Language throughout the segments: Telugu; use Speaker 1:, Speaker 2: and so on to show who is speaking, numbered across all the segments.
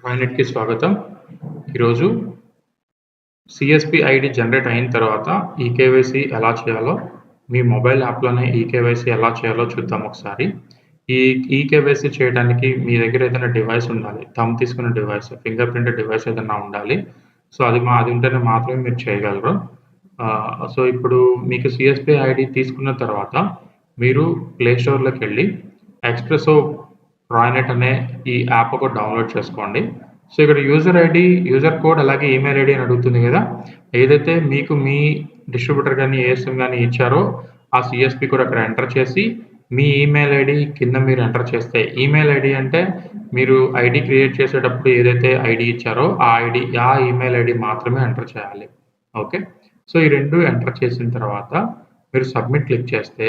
Speaker 1: హాయ్‌నెట్‌కి స్వాగతం. ఈరోజు సీఎస్‌పీ ఐడీ జనరేట్ అయిన తర్వాత ఈకేవైసీ ఎలా చేయాలో, మీ మొబైల్ యాప్‌లోనే ఈకేవైసీ ఎలా చేయాలో చూద్దాం ఒకసారి. ఈ ఈకేవైసీ చేయడానికి మీ దగ్గర ఏదైనా డివైస్ ఉండాలి. థంబ్ తీసుకున్న డివైస్, ఫింగర్ ప్రింట్ డివైస్ ఏదన్నా ఉండాలి. సో, అది ఉంటేనే మాత్రమే మీరు చేయగలరు. సో, ఇప్పుడు మీకు సీఎస్‌పీ ఐడీ తీసుకున్న తర్వాత మీరు ప్లే స్టోర్‌లోకెళ్ళి ఎక్స్‌ప్రెసో రాయ్‌నెట్ అనే ఈ యాప్ ఒకటి డౌన్‌లోడ్ చేసుకోండి. సో, ఇక్కడ యూజర్ కోడ్ అలాగే ఈమెయిల్ ఐడీ అని అడుగుతుంది గదా! ఏదైతే మీకు మీ డిస్ట్రిబ్యూటర్ గాని, ఏఎస్ఎం గాని ఇచ్చారో ఆ సీఎస్‌పీ కోడ్ అక్కడ ఎంటర్ చేసి, మీ ఈమెయిల్ ఐడీ కింద మీరు ఎంటర్ చేస్తే ఈమెయిల్ ఐడీ అంటే మీరు ఐడీ క్రియేట్ చేసేటప్పుడు ఏదైతే ఐడీ ఇచ్చారో ఆ ఈమెయిల్ ఐడీ మాత్రమే ఎంటర్ చేయాలి. ఓకే. సో, ఈ 2 ఎంటర్ చేసిన తర్వాత మీరు సబ్మిట్ క్లిక్ చేస్తే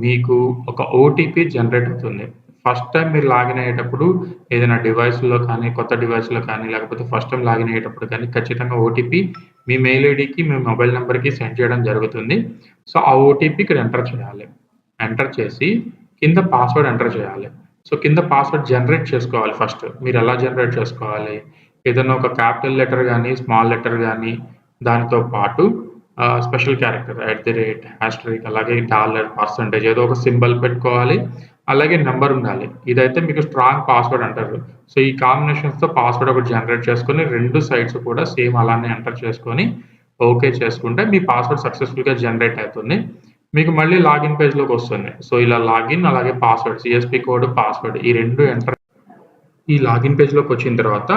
Speaker 1: మీకు ఒక ఓటీపీ జనరేట్ అవుతుంది. ఫస్ట్ టైమ్ మీరు లాగిన్ అయ్యేటప్పుడు ఏదైనా డివైస్‌లో కానీ, కొత్త డివైస్‌లో కానీ, లేకపోతే ఫస్ట్ టైమ్ లాగిన్ అయ్యేటప్పుడు కానీ ఖచ్చితంగా ఓటీపీ మీ మెయిల్ ఐడీకి, మీ మొబైల్ నంబర్‌కి సెండ్ చేయడం జరుగుతుంది. సో, ఆ ఓటీపీ ఇక్కడ ఎంటర్ చేయాలి. ఎంటర్ చేసి కింద పాస్వర్డ్ ఎంటర్ చేయాలి. సో, కింద పాస్వర్డ్ జనరేట్ చేసుకోవాలి ఫస్ట్. మీరెలా జనరేట్ చేసుకోవాలి? ఏదన్నా ఒక క్యాపిటల్ లెటర్ గాని, స్మాల్ లెటర్ గాని దానితో పాటు స్పెషల్ క్యారెక్టర్ *#, అలాగే డాలర్, పర్సెంటేజ్ ఏదో ఒక సింబల్ పెట్టుకోవాలి. అలాగే నంబర్ ఉండాలి. ఇదైతే మీకు స్ట్రాంగ్ పాస్వర్డ్ అంటారు. సో, ఈ కాంబినేషన్స్‌తో పాస్వర్డ్ ఒకటి జనరేట్ చేసుకొని 2 సైడ్స్ కూడా సేమ్ అలానే ఎంటర్ చేసుకొని ఓకే చేసుకుంటే మీ పాస్వర్డ్ సక్సెస్‌ఫుల్‌గా జనరేట్ అవుతుంది. మీకు మళ్ళీ లాగిన్ పేజ్‌లోకొస్తుంది. సో, ఇలా లాగిన్ అలాగే పాస్వర్డ్ సీఎస్‌పీ కోడ్, పాస్వర్డ్ ఈ 2 ఎంటర్ ఈ లాగిన్ పేజ్‌లోకొచ్చిన తర్వాత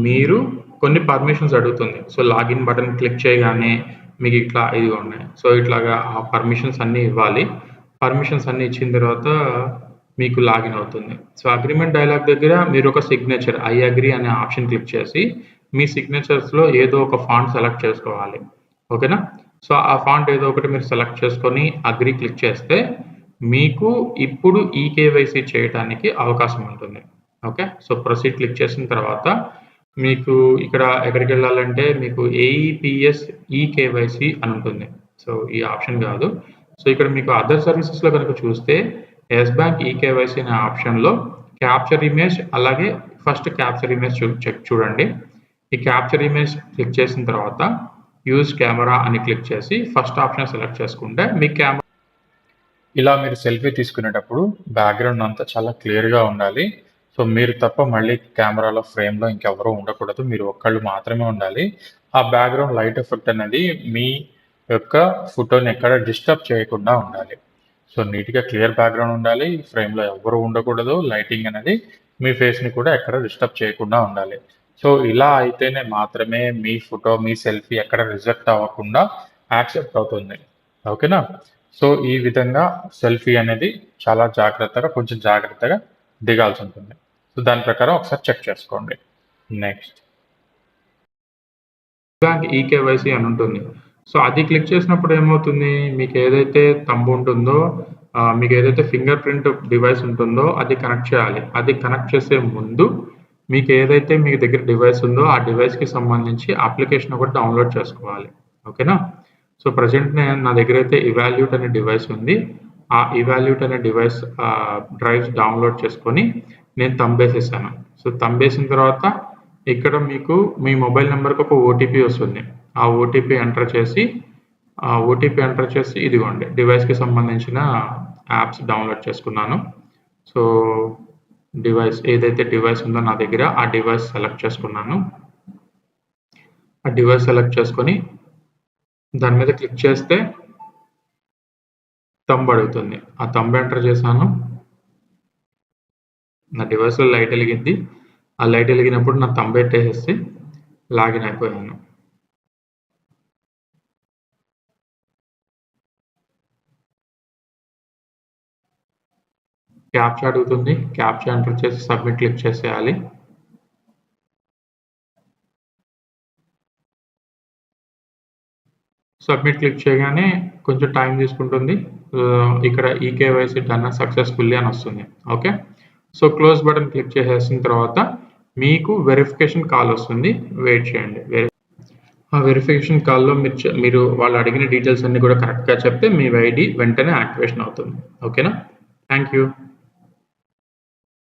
Speaker 1: మీరు కొన్ని పర్మిషన్స్ అడుగుతుంది. సో, లాగిన్ బటన్ క్లిక్ చేయగానే మీకు ఇట్లా ఇదిగోండి. సో, ఇట్లాగా ఆ పర్మిషన్స్ అన్నీ ఇవ్వాలి. పర్మిషన్స్ అన్నీ ఇచ్చిన తర్వాత మీకు లాగిన్ అవుతుంది. సో, అగ్రీమెంట్ డైలాగ్ దగ్గర మీరు ఒక సిగ్నేచర్ ఐ అగ్రీ అనే ఆప్షన్ క్లిక్ చేసి మీ సిగ్నేచర్స్‌లో ఏదో ఒక ఫాంట్ సెలెక్ట్ చేసుకోవాలి. ఓకేనా? సో, ఆ ఫాంట్ ఏదో ఒకటి మీరు సెలెక్ట్ చేసుకొని అగ్రీ క్లిక్ చేస్తే మీకు ఇప్పుడు ఈకేవైసీ చేయటానికి అవకాశం ఉంటుంది. ఓకే. సో, ప్రొసీడ్ క్లిక్ చేసిన తర్వాత మీకు ఇక్కడ ఎక్కడికెళ్ళాలంటే మీకు ఏఈపీఎస్ ఈకేవైసీ అని ఉంటుంది. సో, ఈ ఆప్షన్ గాదు. సో, ఇక్కడ మీకు అదర్ సర్వీసెస్‌లో గనుక చూస్తే యెస్ బ్యాంక్ ఈకేవైసీ అనే ఆప్షన్‌లో క్యాప్చర్ ఇమేజ్ అలాగే ఫస్ట్ క్యాప్చర్ ఇమేజ్ చూడండి. ఈ క్యాప్చర్ ఇమేజ్ క్లిక్ చేసిన తర్వాత యూజ్ కెమెరా అని క్లిక్ చేసి ఫస్ట్ ఆప్షన్ సెలెక్ట్ చేసుకుంటే మీ ఇలా మీరు సెల్ఫీ తీసుకునేటప్పుడు బ్యాక్‌గ్రౌండ్ అంతా చాలా క్లియర్‌గా ఉండాలి. సో, మీరు తప్ప మళ్ళీ కెమెరాలో ఫ్రేమ్‌లో ఇంకెవరు ఉండకూడదు. మీరు ఒక్కళ్ళు మాత్రమే ఉండాలి. ఆ బ్యాక్‌గ్రౌండ్ లైట్ ఎఫెక్ట్ అనేది మీ యొక్క ఫోటోని ఎక్కడ డిస్టర్బ్ చేయకుండా ఉండాలి. సో, నీట్‌గా క్లియర్ బ్యాక్‌గ్రౌండ్ ఉండాలి. ఫ్రేమ్‌లో ఎవ్వరు ఉండకూడదు. లైటింగ్ అనేది మీ ఫేస్‌ని కూడా ఎక్కడ డిస్టర్బ్ చేయకుండా ఉండాలి. సో, ఇలా అయితేనే మాత్రమే మీ ఫోటో, మీ సెల్ఫీ ఎక్కడ రిజెక్ట్ అవ్వకుండా యాక్సెప్ట్ అవుతుంది. ఓకేనా? సో, ఈ విధంగా సెల్ఫీ అనేది చాలా కొంచెం జాగ్రత్తగా దిగాల్సి ఉంటుంది. సో, దాని ప్రకారం ఒకసారి చెక్ చేసుకోండి. నెక్స్ట్ బ్యాంక్ ఈకేవైసీ అని ఉంటుంది. సో, అది క్లిక్ చేసినప్పుడు ఏమవుతుంది? మీకు ఏదైతే థంబ్ ఉంటుందో మీకు ఏదైతే ఫింగర్ ప్రింట్ డివైస్ ఉంటుందో అది కనెక్ట్ చేయాలి. అది కనెక్ట్ చేసే ముందు మీకు ఏదైతే మీ దగ్గర డివైస్ ఉందో ఆ డివైస్‌కి సంబంధించి అప్లికేషన్ ఒకటి డౌన్‌లోడ్ చేసుకోవాలి. ఓకేనా? సో, ప్రెజెంట్ నా దగ్గర అయితే ఇవాల్యూట్ అనే డివైస్ ఉంది. ఆ ఇవాల్యూట్ అనే డివైస్ డ్రైవ్స్ డౌన్‌లోడ్ చేసుకొని నేను థంబ్ ఏసేసాను. సో, థంబ్ ఏసిన తర్వాత ఇక్కడ మీకు మీ మొబైల్ నంబర్‌కి ఒక ఓటీపీ వస్తుంది. ఆ ఓటీపీ ఎంటర్ చేసి ఇదిగోండి డివైస్‌కి సంబంధించిన యాప్స్ డౌన్‌లోడ్ చేసుకున్నాను. సో, ఏదైతే డివైస్ ఉందో నా దగ్గర ఆ డివైస్ సెలెక్ట్ చేసుకున్నాను. ఆ డివైస్ సెలెక్ట్ చేసుకొని దాని మీద క్లిక్ చేస్తే థంబ్ అడుగుతుంది. ఆ థంబ్ ఎంటర్ చేశాను. నా డివైస్‌లో లైట్ ఎలిగింది. ఆ లైట్ ఎలిగినప్పుడు నా థంబ్ పెట్టేసేసి లాగిన్ అయిపోయాను. క్యాప్చా అడుగుతుంది. క్యాప్చా ఎంటర్ చేసి సబ్మిట్ క్లిక్ చేసేయాలి. సబ్మిట్ క్లిక్ చేయగానే కొంచెం టైం తీసుకుంటుంది. ఇక్కడ ఈకేవైసీ డన్ సక్సెస్‌ఫుల్లీ అని వస్తుంది. Okay. So, close button click చేసేసిన తర్వాత మీకు వెరిఫికేషన్ కాల్ వస్తుంది. వెయిట్ చేయండి. ఆ వెరిఫికేషన్ కాల్‌లో మీరు వాళ్ళు అడిగిన డీటెయిల్స్ అన్నీ కూడా కరెక్ట్‌గా చెప్తే మీ ఐడీ వెంటనే యాక్టివేషన్ అవుతుంది. ఓకేనా? Thank you.